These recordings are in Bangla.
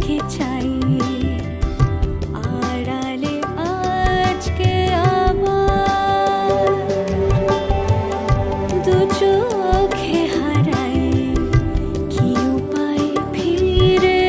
যাকে চাই আড়ালে আজকে আবার দু চোখে হারাই কি উপায় ফিরে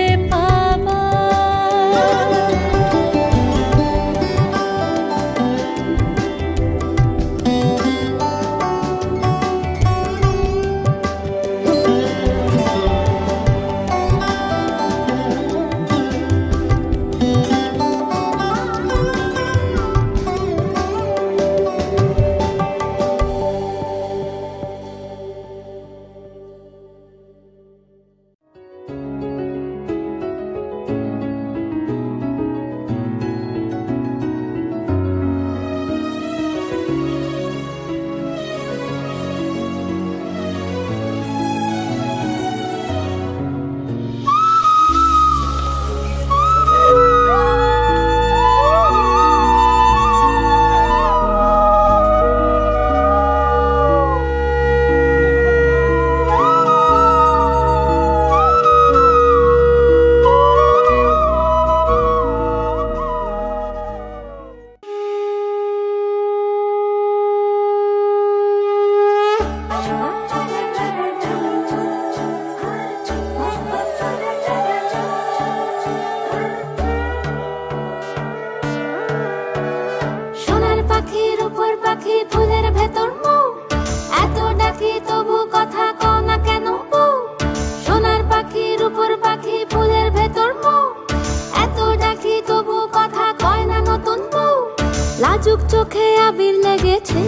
লাজুক চোখে আবির লেগেছে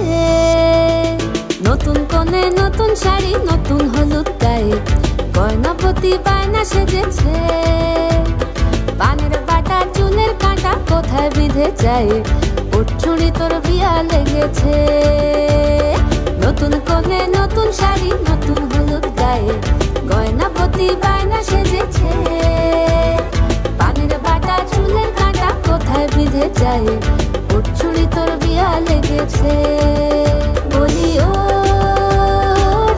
নতুন কোণে নতুন শাড়ি নতুন হলুদ গায়ে গয়নাপতি বায়না সেজেছে পানের বাটা চুলের কাঁটা কোথায় বিঁধে যায় ওর চুড়ি তোর বিয়া লেগেছে নতুন কোণে নতুন শাড়ি নতুন হলুদ গায়ে গয়নাপতি বায়না সেজেছে পানের বাটা চুলের কাঁটা কোথায় বিঁধে যায় ওর চুড়ি তোর বিয়া লেগেছে বলি ও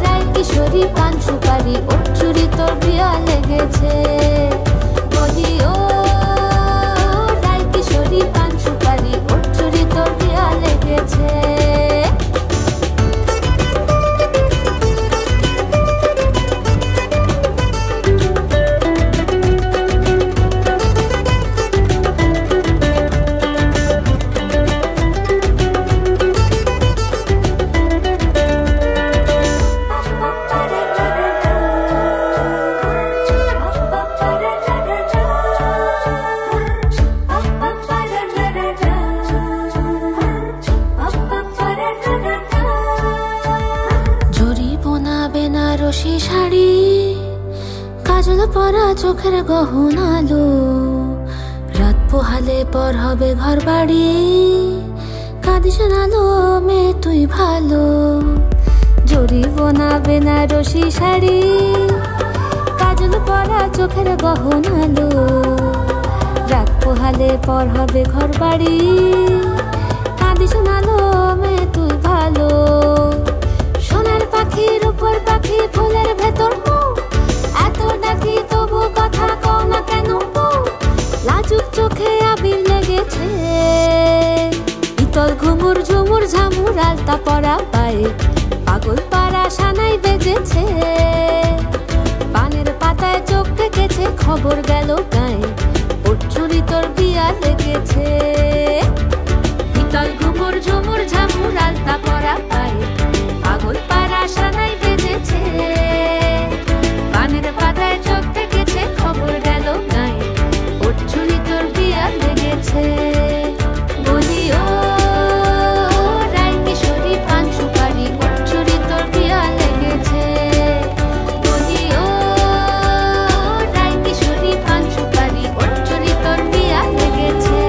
রায় কিশোরী পান সুপারি ওর চুড়ি তোর বিয়া লেগেছে বলি ও রায় কিশোরী পান সুপারি ওর চুড়ি তোর বিয়া লেগেছে শাড়ি কাজল পরা চোখের গহনা আলো রাত পোহালে পর হবে ঘর বাড়ি কাঁদিস না লো মেয়ে তুই ভালো জরি বোনা বেনারসি শাড়ি কাজল পরা চোখের গহনা আলো রাত পোহালে পর হবে ঘর বাড়ি কাঁদিস না লো মেয়ে তুই ভালো সোনার পাখির উপর পাখি ফুলের ভেতর এত ডাকি তবু কথা কও না কেন লাজুক চোখে আবির লেগেছে ইতল ঘুমুর ঝুমুর ঝামুর আলতা পরা পায়ে পাগল পাড়া সানাই বেজেছে পানের পাতায় চোখ থেকেছে খবর গেল গায়ে ওর চুরি তোর বিয়া লেগেছে ইতল ঘুমুর ঝুমুর ঝামুর আলতা পরা পায়ে পাগল পাড়া সানাই বেজেছে পানের পাতায় চোখ থেকেছে খবর গেল গায়ে ওর চুরি তোর বিয়া লেগেছে বলি ও রায় কিশোরী পান সুপারি ওর চুরি তোর বিয়া লেগেছে বলি ও রায় কিশোরী পান সুপারি ওর চুরি তোর বিয়া লেগেছে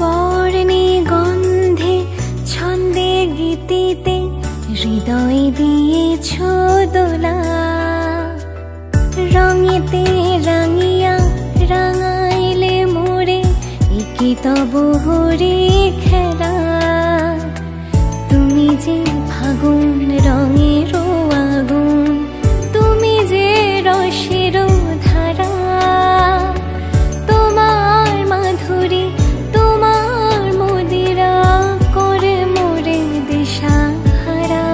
বর্ণে গন্ধে ছন্দে গীতিতে হৃদয় দিয়েছ দোলা, রঙেতে রাঙিয়া রাঙাইলে মোরে একি তব হরে খেলা। তুমি যে ফাগুন রঙের আগুন, তুমি যে রসের ধারা, তোমার মাধুরী তোমার মদিরা করে মোরে দিশাহারা।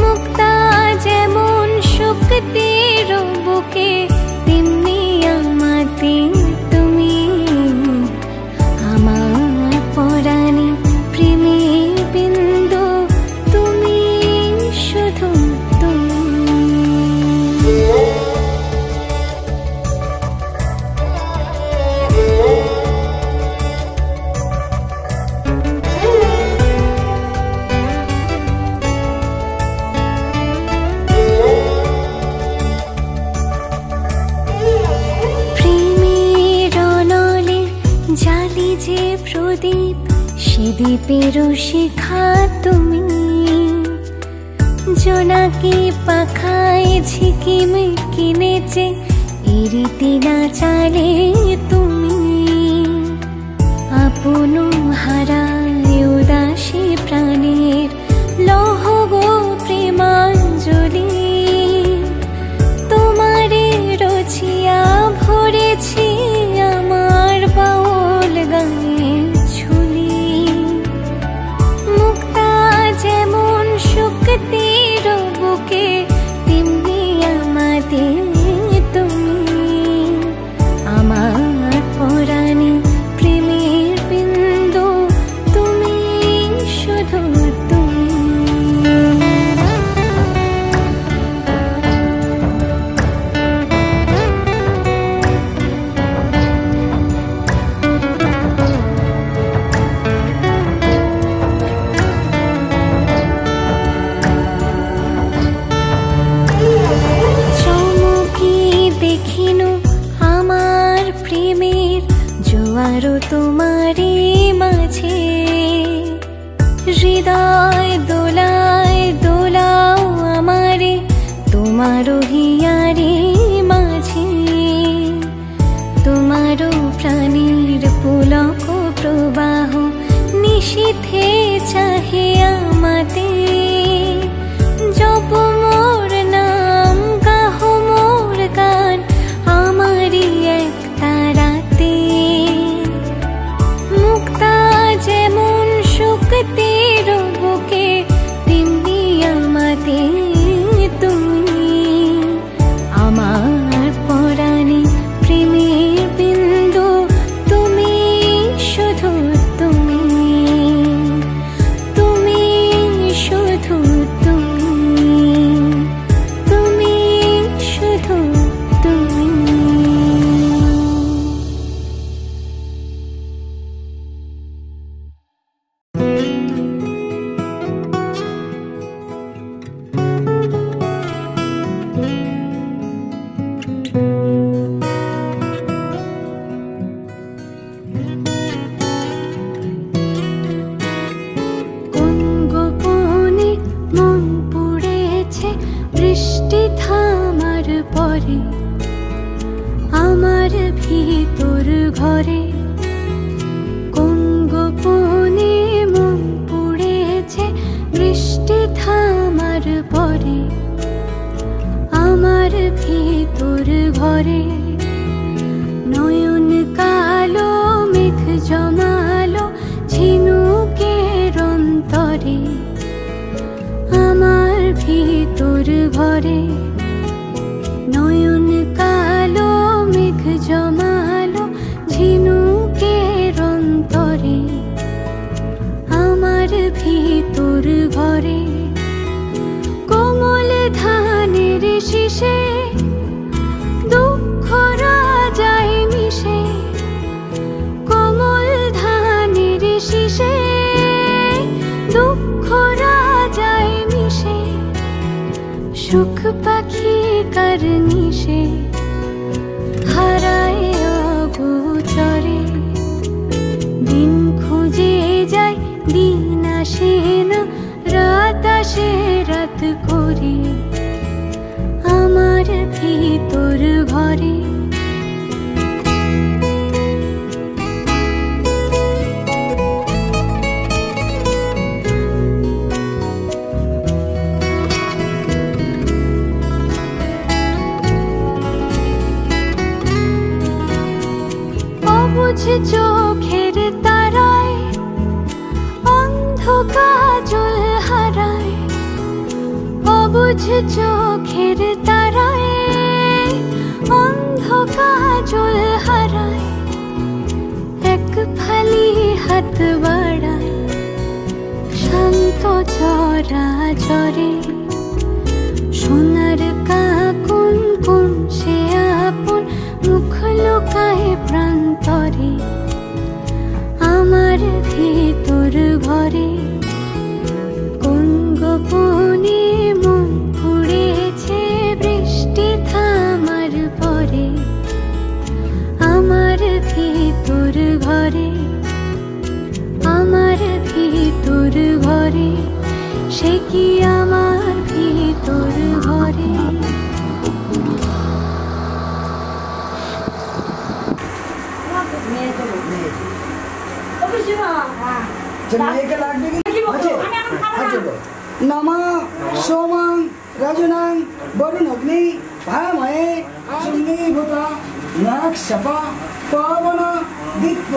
মুক্তা যেমন শক্তির বুকে তেমনি আমাতে তুমি, আমার পরাণে প্রেমের বিন্দু তুমি, শুধু তুমি। জালি যে প্রদীপ সে দ্বীপের শিখা তুমি, জোনাকি পাখায় ঝিকিম কিনেছে ইরিতি না চালে তুমি। আপন হারায় উদাসী প্রাণের লহ গো প্রেমাঞ্জলি, তোমারে রচিয়া ভরেছি আমার বাউল গানের ঝুলি। মুক্তা যেমন শক্তির বুকে তেমনি আমাদের তুমি, আমার পরাণে প্রেমের বিন্দু তুমি, শুধু তুমি। জোয়ারো তোমারে মাঝে, হৃদয় দোলায় দোলাও আমারে তোমারও হিয়ারে মাঝে। তোমারও প্রাণীর পুলক প্রবাহ নিশীথে চাহে আমাতে, জপ মোর নাম গাহ মোর গান আমারি এক তারাতে। মুক্তা যেমন শক্তির বুকে তেমনি আমাতে তুমি, আমার পরাণে প্রেমের বিন্দু তুমি, শুধু তুমি, তুমি শুধু তুমি, তুমি শুধু তুমি। বৃষ্টি থামার পরে আমার ভিতর ঘরে, কোন গোপনে মন পড়েছে বৃষ্টি থামার পরে আমার ভিতর ঘরে। নয়ন কালো মেঘ জমালো ঝিনুকের অন্তরে, আমার ভিতর ঘরে। নয়ন কালো মেঘ জমালো ঝিনুকের অন্তরে, আমার ভিতর ঘরে। কোমল পাখি কার্নিশে হারায় অগোচরে। দিন খুঁজে যায় দিন আসে না, রাত আসে রাত করে আমার ভিতর ঘরে। অবুঝ চোখের তারায় অন্ধ কাজল হারায়, অবুঝ চোখের তারায় অন্ধ কাজল হারায়। এক ফালি হাত বাড়ায় শান্ত চরাচরে, সোনার কাকুন কোন সে আপন মুখ লুকায় প্রান্তরে আমার ভিতর ঘরে। কোন গোপনে মন কুড়েছে বৃষ্টি থামার পরে আমার ভিতর ঘরে, আমার ভিতর ঘরে। সে কি আমার ভিতর ঘরে। नमः सोमं रजनं वरुणग्नि भामहे सुन्नीभूत नाक्षपा पवन दिक्।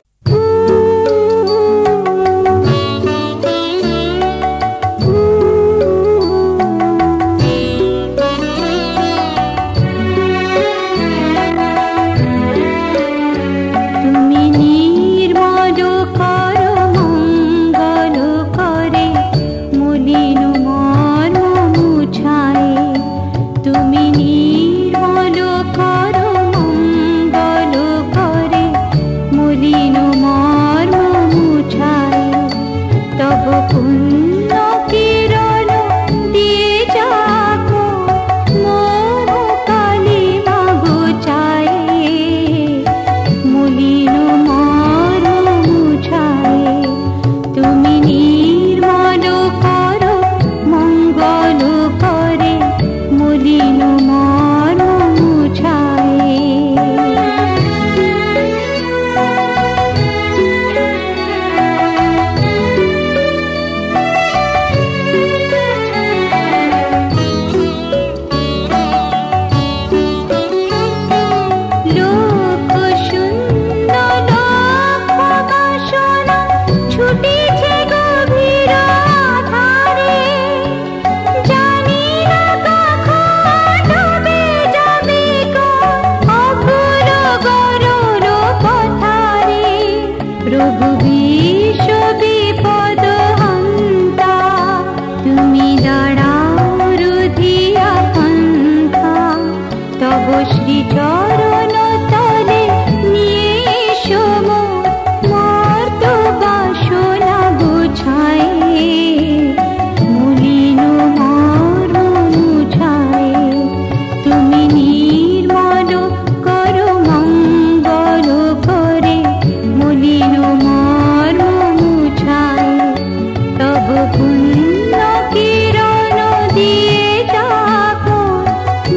দিয়ে যাবো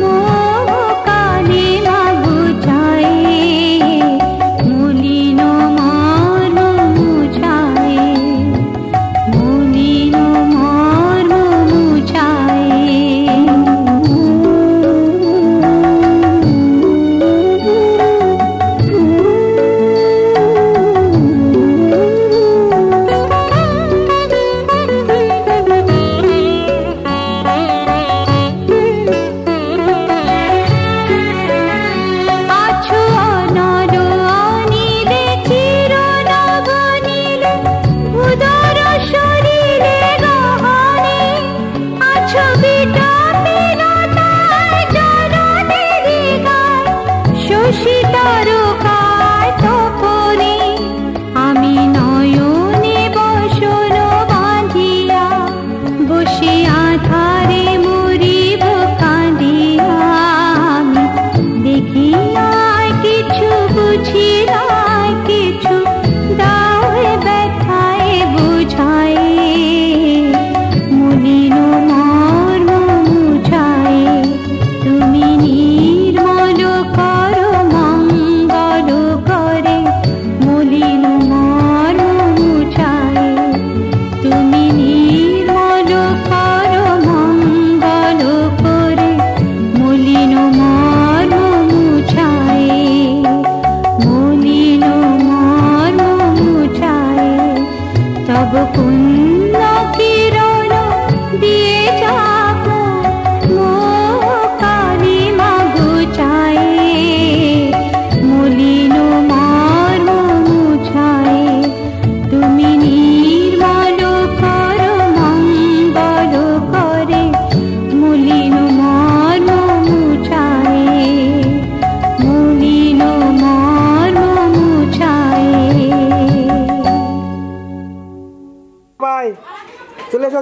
মোহ কালী মাগো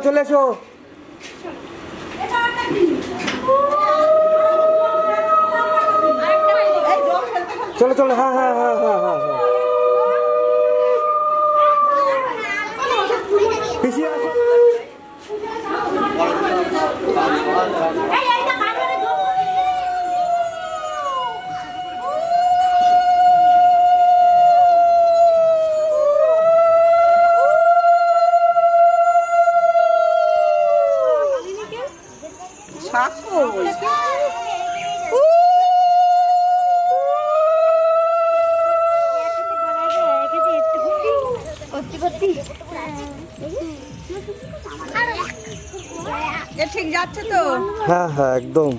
চলে এসো চলো চলো হ্যাঁ হ্যাঁ হ্যাঁ হ্যাঁ হ্যাঁ পিছিয়ে আসো ঠিক যাচ্ছে তো হ্যাঁ হ্যাঁ একদম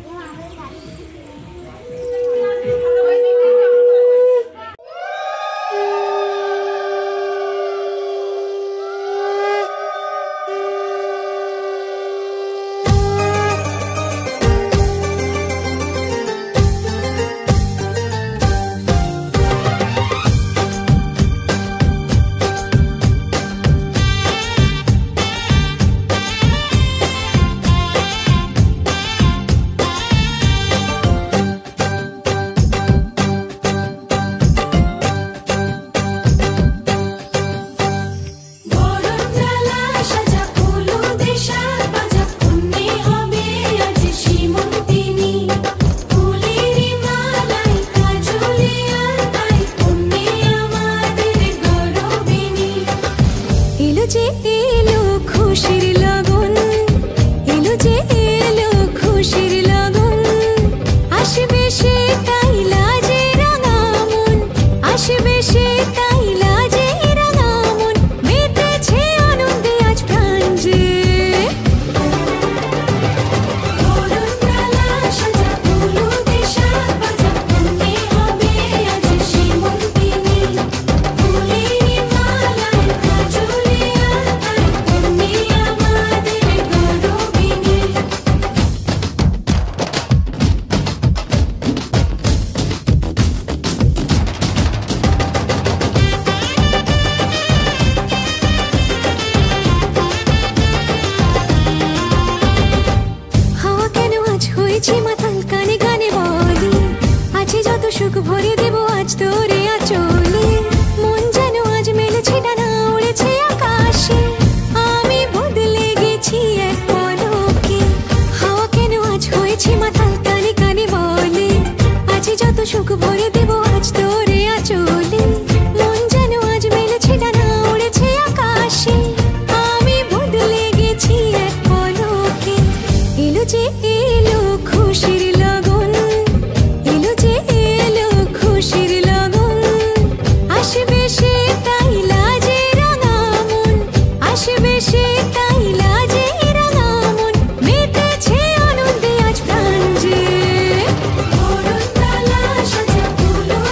ফুল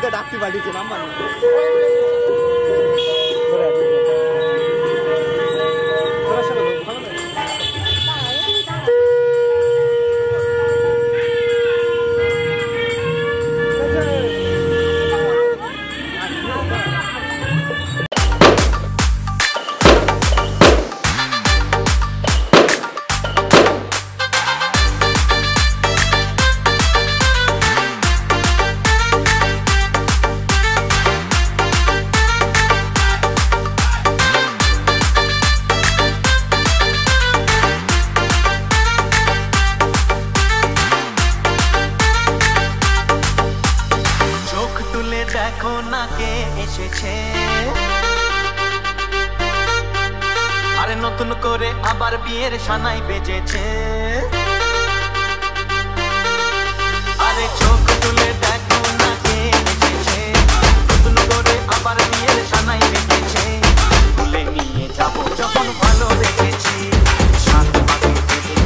তো ডাকতে পাঠিয়েছে নাম্বার না। দেখো না কে এসেছে, আরে নতুন করে আবার বিয়ের সানাই বেজেছে। আরে চোখ তুলে দেখো না কে এসেছে, নতুন করে আবার বিয়ের সানাই বেজেছে। তুলে নিয়ে যাব যখন ভালো রেখেছি, সাত পাখি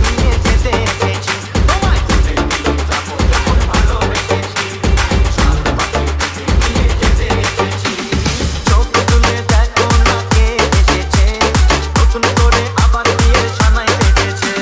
নিয়ে যেতে এসেছি। তোমায় তুলে নিয়ে যাব যখন ভালো রেখেছি, সাত পাখি নিয়ে যেতে এসেছি। চোখ তুলে দেখো না কে এসেছে, নতুন করে আবার বিয়ের সানাই বেজেছে।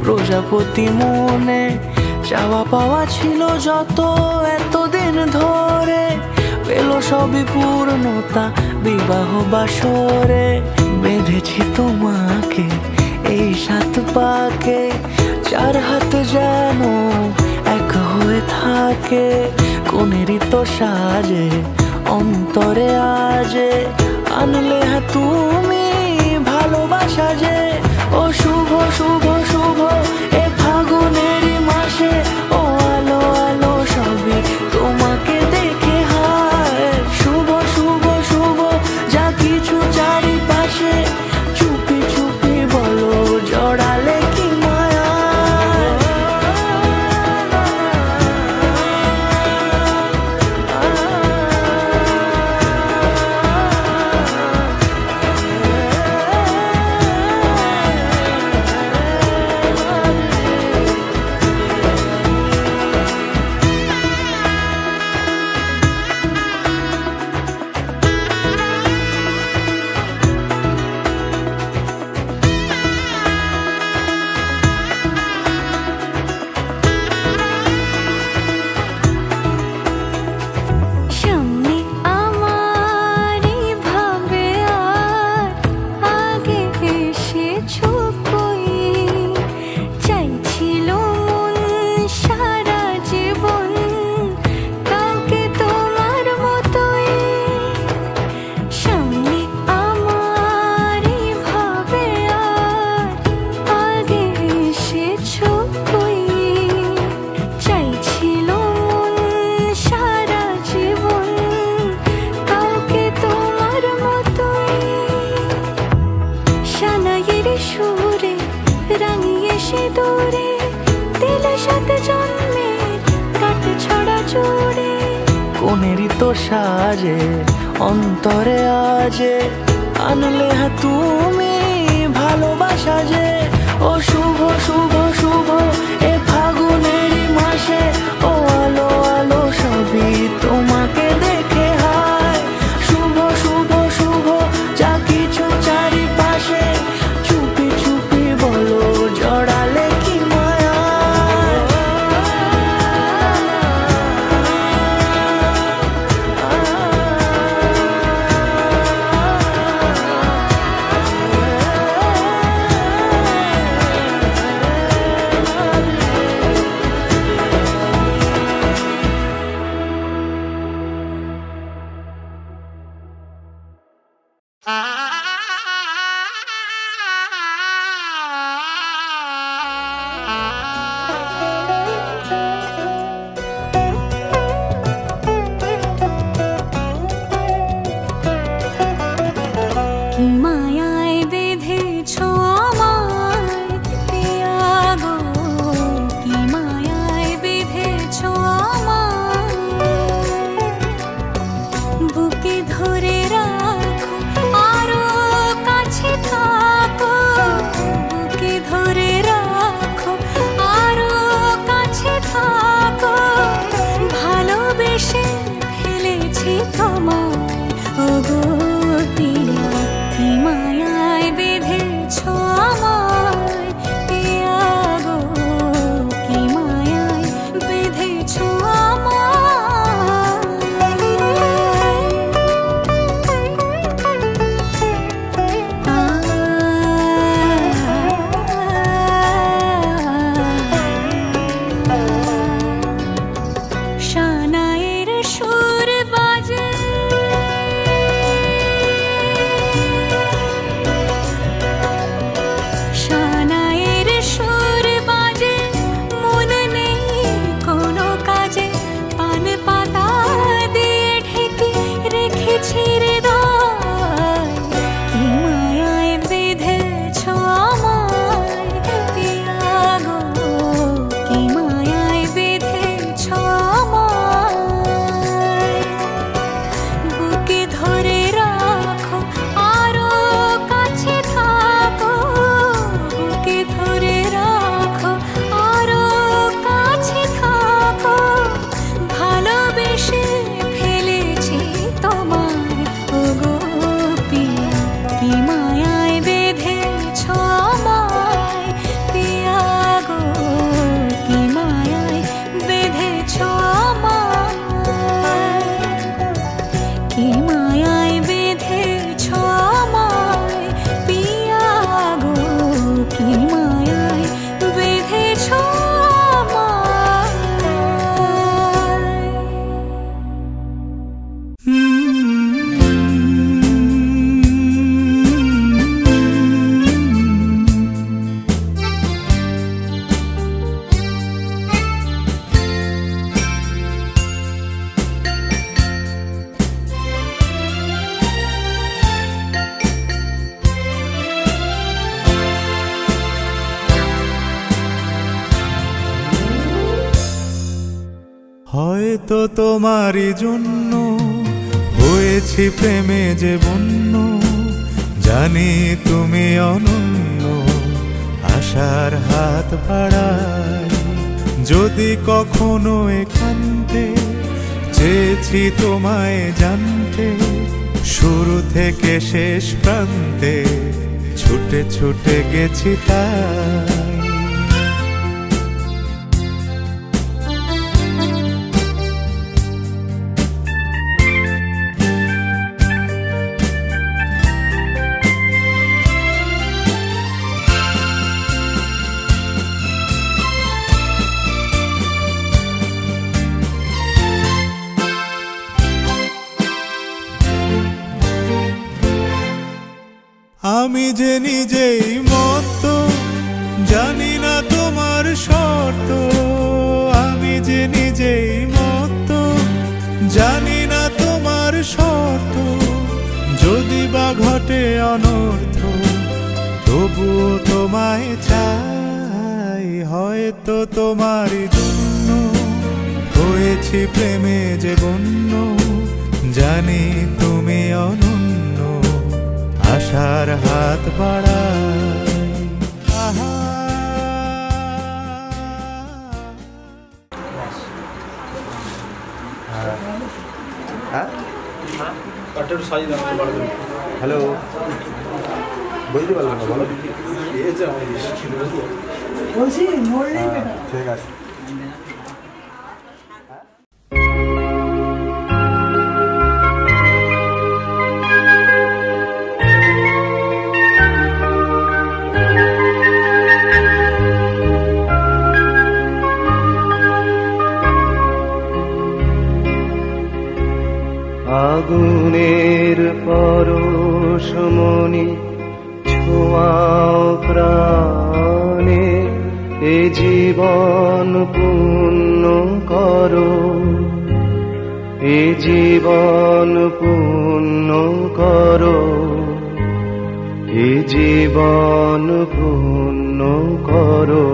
প্রজাপতি মনে চাওয়া পাওয়া ছিল যত এতদিন ধরে, পেল সবই পূর্ণতা বিবাহ বাসরে। বেঁধেছি তোমাকে এই 7 পাকে, 4 হাত যেন এক হয়ে থাকে। কোনেরই তো সাজে অন্তরে আজে, আনলে তুমি ভালোবাসা যে। ও শুভ শুভ শুভ এ ফাগুনেরই মাসে, ও আলো আলো সবই তোমাকে দেখে হায়। শুভ শুভ শুভ যা কিছু চারিপাশে, চুপি চুপি বলো জড়ালে কি মায়া। সামনে আমার এই ভাবে আর আগে এসেছো কই, চাইছিল মন সারা জীবন কাউকে তোমার মতোই। সামনে আমার এই ভাবে আর আগে এসেছো কই, চাইছিল মন সারা জীবন কাউকে তোমার মতোই। সানাইয়ের সুরে রাঙিয়ে সে দূরে, দিলে 7 জন্মের কাট ছড়া জুড়ে। কোনেরই তো সাজে অন্তরে আজে, আনলে তুমি ভালোবাসা যে। ও শুভ শুভ শুভ এ ফাগুনেরই মাসে, ও আলো আলো সবই তোমাকে দেখে হায়। শুভ শুভ শুভ যা কিছু চারিপাশে, চুপি চুপি বলো জড়ালে কি মায়া। হয়তো তোমারই জন্য হয়েছি প্রেমে যে বন্য, জানি তুমি অনন্য, আশার হাত বাড়াই। যদি কখনো একান্তে চেয়েছি তোমায় জানতে, শুরু থেকে শেষ প্রান্তে ছুটে ছুটে গেছি তাই। আমি যে নিজেই মত, জানি না তোমার শর্ত। আমি যে নিজেই মত, জানি না তোমার শর্ত। যদি বা ঘটে অনর্থ, তবুও তোমায় চাই। হয়তো তোমারই জন্য হয়েছি প্রেমে যে বন্য, জানি তুমি অনন্য, আশার হাত বাড়াই। আহা হ্যালো, বলতে পারলাম না, বলো। বলছি নড়লেই বেটা। ঠিক আছে। আগুনের পরশমণি ছোঁয়াও প্রাণে, এ জীবন পূর্ণ করো, এ জীবন পূর্ণ করো, এ জীবন পূর্ণ করো,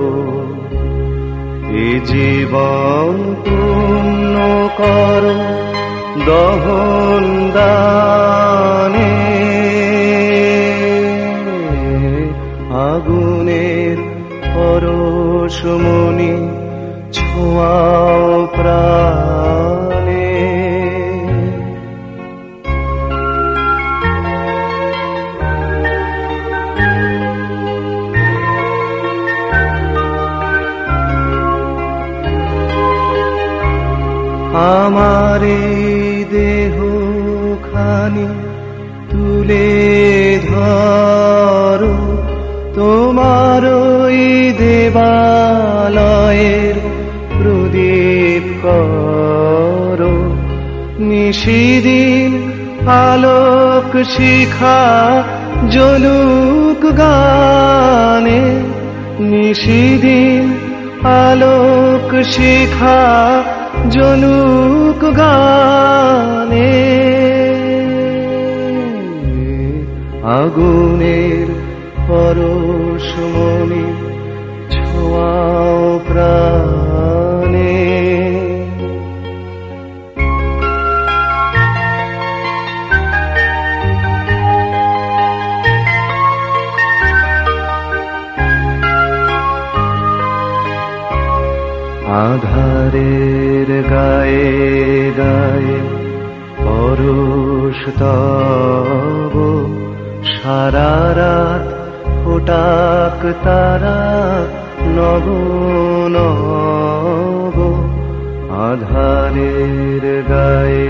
এ জীবন পূর্ণ করো দহন দানে। আগুনের পরশমণি ছোঁয়াও প্রাণে। আমার দেহ খানি তুলে ধরো, তোমার ওই দেবালয়ের প্রদীপ করো। নিশিদিন আলোক শিখা জ্বলুক গানে, নিশিদিন আলোক শিখা জ্বলুক গানে। আগুনের পরশমণি ছোঁয়াও প্রাণে। আধারের গায়ে গায়ে পরশ তব, সারা রাত ফোটাক তারা নব নব। আধারের গায়ে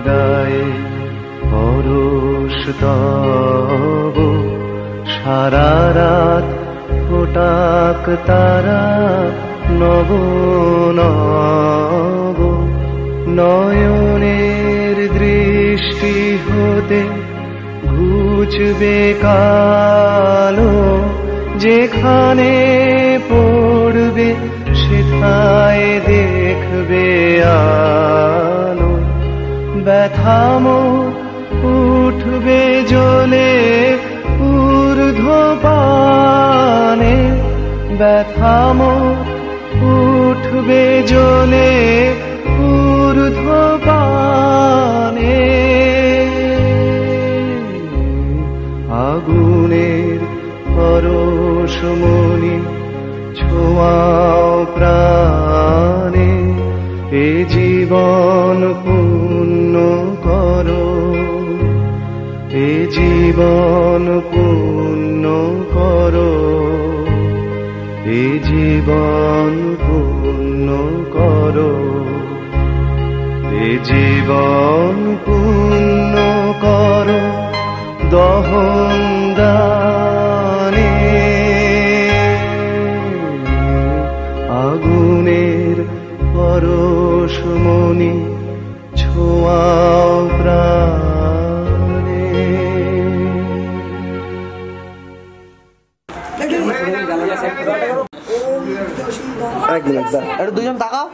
গায়ে পরশ তব, সারা রাত ফোটাক তারা নব নব। নয়নের দৃষ্টি হতে ঘুচবে কালো, যেখানে পড়বে সেথায় দেখবে আলো। ব্যথামো উঠবে জ্বলে ঊর্ধ্বপানে, ব্যথামো উঠবে জ্বলে ঊর্ধ্বপানে আগুনের পরশমণি ছোঁয়াও প্রাণে এ জীবন পূর্ণ করো এ জীবন পূর্ণ করো এ জীবন পূর্ণ করো এ জীবন পূর্ণ করো দহন দানে আগুনের পরশমণি ছোঁয়াও প্রাণে। এক মিনিট এটা দুজন তাকাও।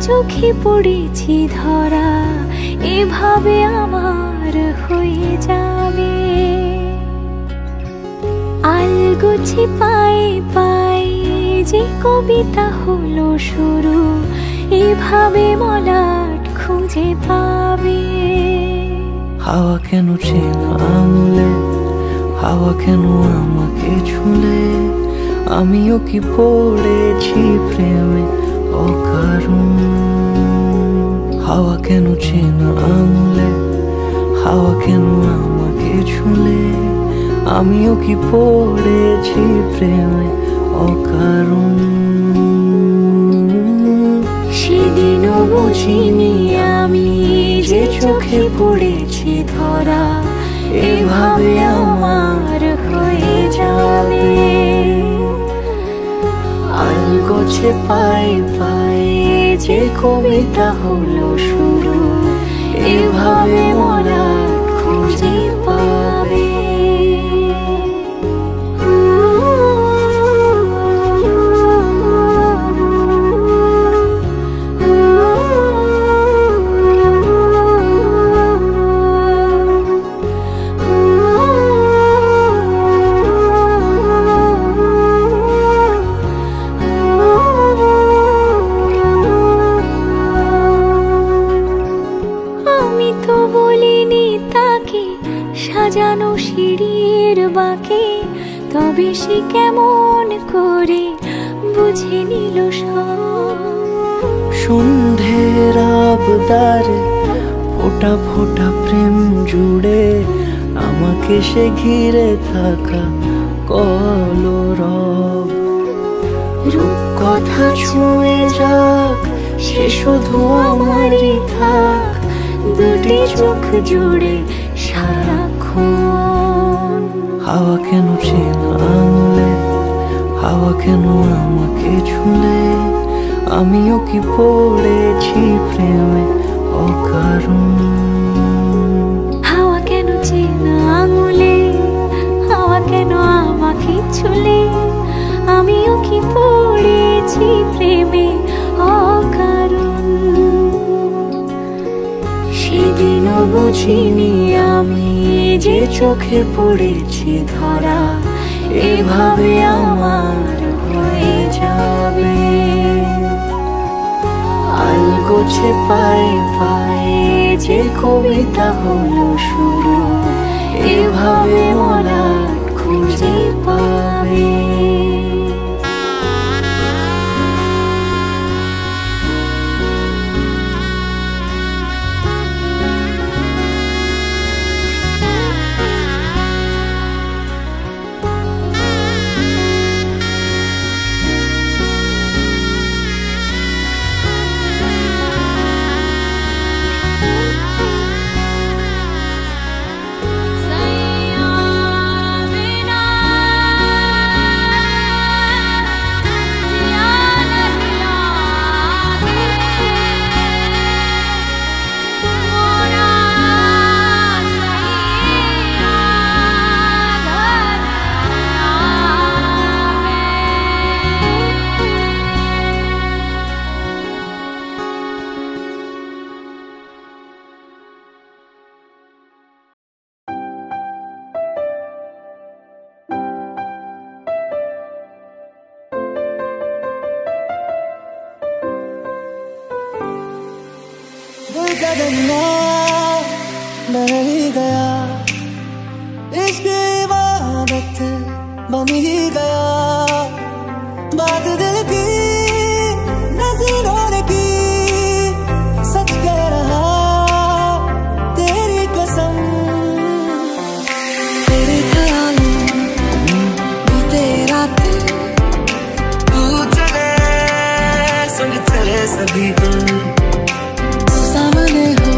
চোখে পড়েছি ধরা এভাবে আমার হয়ে যাবে আলগোছে পায়ে পায়ে যে কবিতা হলো শুরু এভাবে মলাট খুঁজে পাবে হাওয়া কেন চেনা আঙুলে হাওয়া কেন আমাকে ছুলে আমিও কি পড়েছি প্রেমে অকারণ হাওয়া কেন চেনা আঙুলে হাওয়া কেন আমাকে ছুলে আমিও কি পড়েছি প্রেমে অকারণ সেদিনও বুঝিনি আমি যে চোখে পড়েছি ধরা এভাবে আমার হয়ে যাবে। আলগোছে পায়ে পায়ে যে কবিতা হলো শুরু, এভাবে মলাট খুঁজে পাবে। সাজানো সিঁড়ির বাঁকে, তবে সে কেমন করে বুঝে নিল সব। সন্ধ্যের আবদারে ফোটা ফোটা প্রেম জুড়ে আমাকে সে ঘিরে থাকা কলরব। রূপকথা ছুঁয়ে যাক, সে শুধু আমারই থাক, দুটি চোখ জুড়ে সারাক্ষণ। হাওয়া কেন চেনা আঙুলে, হাওয়া কেন আমাকে ছুলে, আমিও কি পড়েছি প্রেমে অকারণ। হাওয়া কেন চেনা আঙুলে, হাওয়া কেন আমাকে ছুলে, আমিও কি পড়েছি প্রেমে অকারণ। সেদিনও বুঝিনি আমি যে চোখে পড়েছি ধরা, এভাবে আমার হয়ে যাবে। আলগোছে পায়ে পায়ে যে কবিতা হলো শুরু, এভাবে মলাট খুঁজে পাবে। बन ही गया, इश्क इबादत बन ही गया। बात दिल की नजरों ने की, सच कह रहा तेरी कसम। तेरे ख्यालों बीते रातें, तू चले सुन चले सभी दिल सामने हो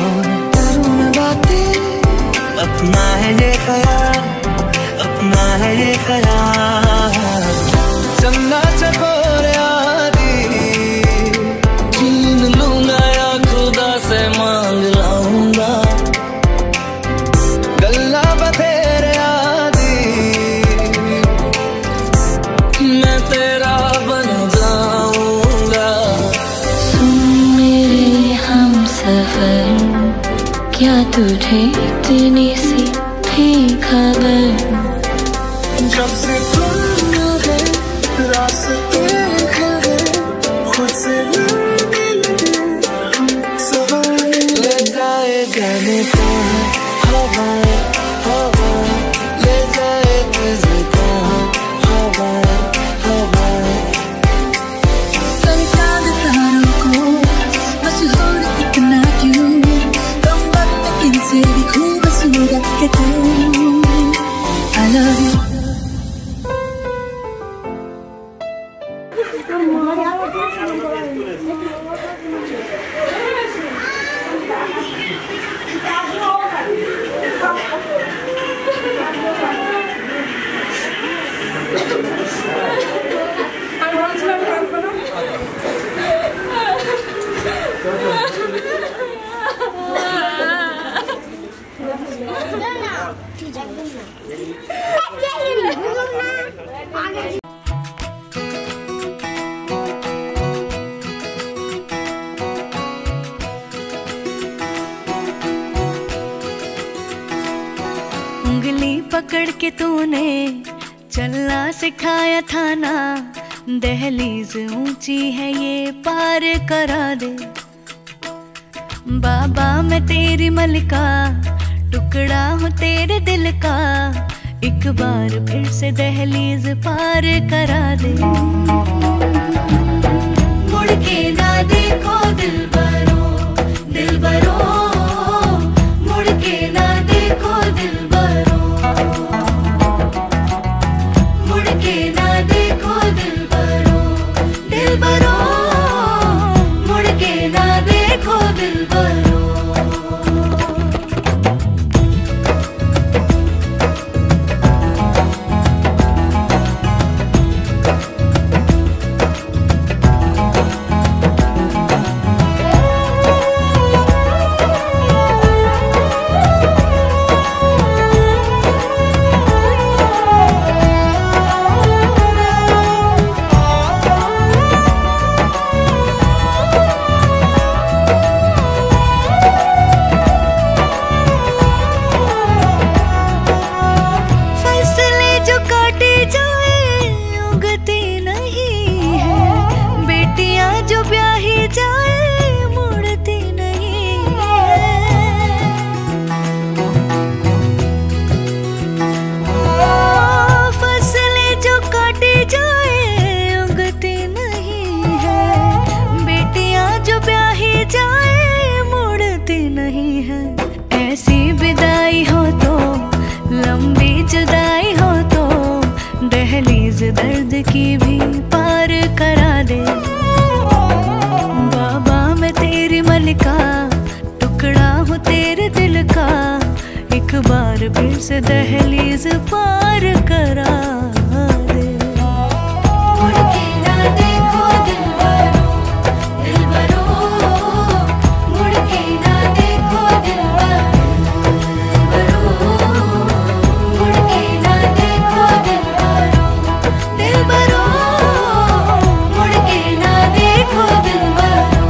और करूं मैं बातें। अपना है ये ख्याल, अपना है ये ख्याल। चन्ना चकोर आदि छीन लूंगा या खुदा से मांग लाऊंगा। गल्ला बतेरे आदि मैं तेरा बन जाऊंगा। सफर क्या तुझे इतनी सी भी खबर, जब से तुम मिले रास्ते खुल गए, खुद से ले जाए जाने का हवाएं हवाएं, ले जाए तुझे कहाँ हवाएं हवाएं। संचार तारों को मशहूर इतना क्यों, कम वक्त इनसे भी खूबसूरत के तू। I love you। उंगली पकड़ के तूने चलना सिखाया था ना, दहलीज ऊंची है ये पार करा दे। बाबा मैं तेरी मलिका, टुकड़ा हूँ तेरे दिल का, एक बार फिर से दहलीज पार करा दे। मुड़ के ना देखो दिलबरो, दिलबरो, मुड़ के ना देखो दिलबरो, मुड़ के ना देखो दिलबरो, दिलबरो, मुड़ के ना देखो दिलबरो। दर्द की भी पार करा दे। बाबा मैं तेरी मलिका, टुकड़ा हूँ तेरे दिल का, एक बार फिर से दहलीज पार करा दे। मुड़ के ना देखो दिलबरो, दिलबरो, मुड़ के ना देखो दिलबरो, मुड़ के ना देखो दिलबरो, दिलबरो, मुड़ के ना देखो दिलबरो।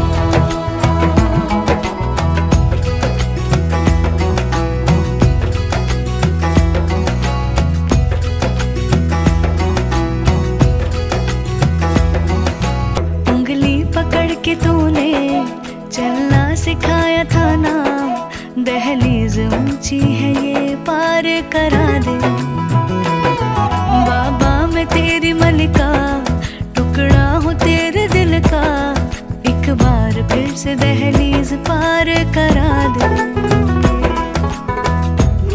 उंगली पकड़ के तूने चलना सिखाया था ना, दहलीज ऊंची है ये पार करा दे। बाबा मैं तेरी मलिका, टुकड़ा हूँ तेरे दिल का, एक बार फिर से दहलीज पार करा दे।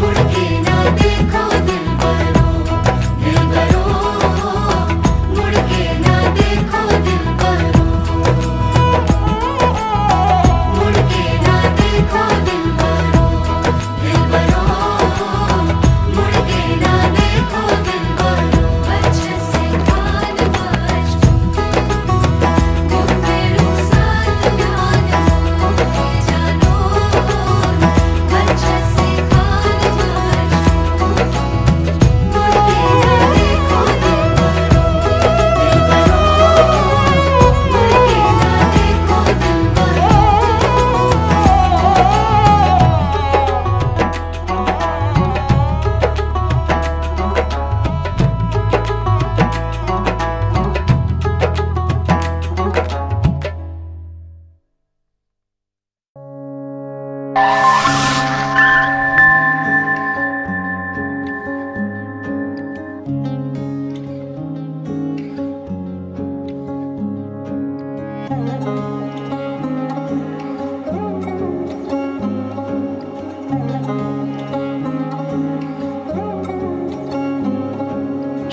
मुड़ के ना देखो दिलबरो, दिलबरो, मुड़ के ना देखो दिलबरो, मुड़ के ना देखो दिलबरो, दिलबरो, मुड़ के ना देखो दिलबरो। अच्छे से कान बाज, मेरे साथ जानो, जानो, अच्छे से कान बाज, मुड़ के ना देखो दिलबरो, दिलबरो, मुड़ के ना देखो दिलबरो।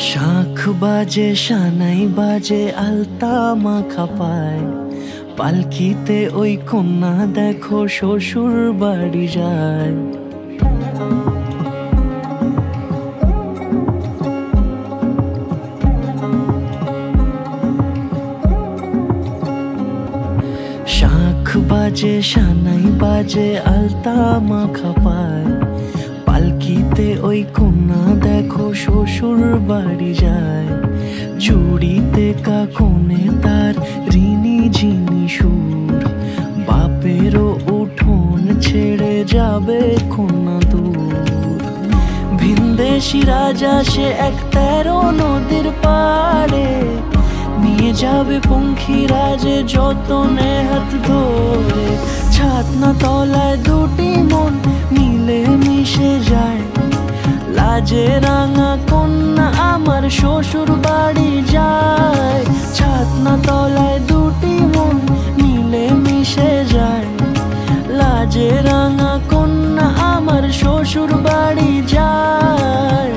শাঁখ বাজে সানাই বাজে আলতা মাখা পায়, পালকিতে ওই কন্যা দেখো শ্বশুর বাড়ি যায়। শাঁখ বাজে সানাই বাজে আলতা মাখা পায়, ওই কন্যা দেখো শ্বশুর বাড়ি যায়, চুড়িতে কাকনে তার ঋণী ঝিনি সুর, বাপেরও উঠোন ছেড়ে যাবে কন্যা দূর। ভিনদেশি রাজা সে এক 13 নদীর পাড়ে, নিয়ে যাবে পঙ্খিরাজে যতনে হাত ধরে। ছাতনা তলায় দুটি মন মিলে মিশে যায়, লাজে রাঙা কন্যা আমার শ্বশুর বাড়ি যায়। ছাতনা তলায় দুটি মন মিলে মিশে যায়, লাজে রাঙা কন্যা আমার শ্বশুর বাড়ি যায়।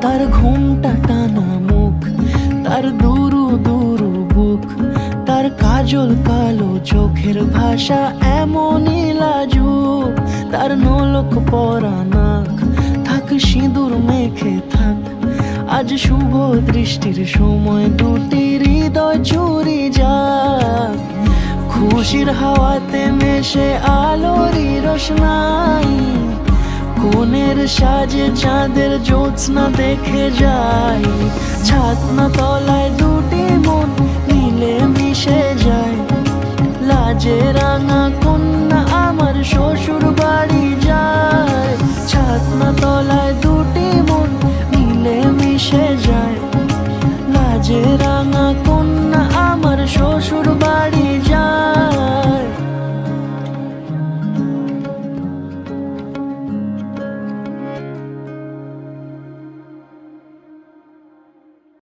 তার ঘুমটা টানা মুখ, তার দুরু দুরু বুক, তার কাজল কালো চোখের ভাষা এমনই লাজুক। তার নোলক পরা নাক, থাক সিঁদুর মেখে থাক, আজ শুভ দৃষ্টির সময় দুটি হৃদয় চুরি যাক। খুশির হাওয়াতে মেশে আলোরই রোশনাই, কোণের সাজে চাঁদের জ্যোৎস্না দেখে যাই। ছাতনা তলায় দুটি মন মিলে মিশে যায়, লাজে রাঙা কন্যা আমার শ্বশুর বাড়ি যায়। ছাতনা তলায় দুটি মন মিলে মিশে যায়, লাজে রাঙা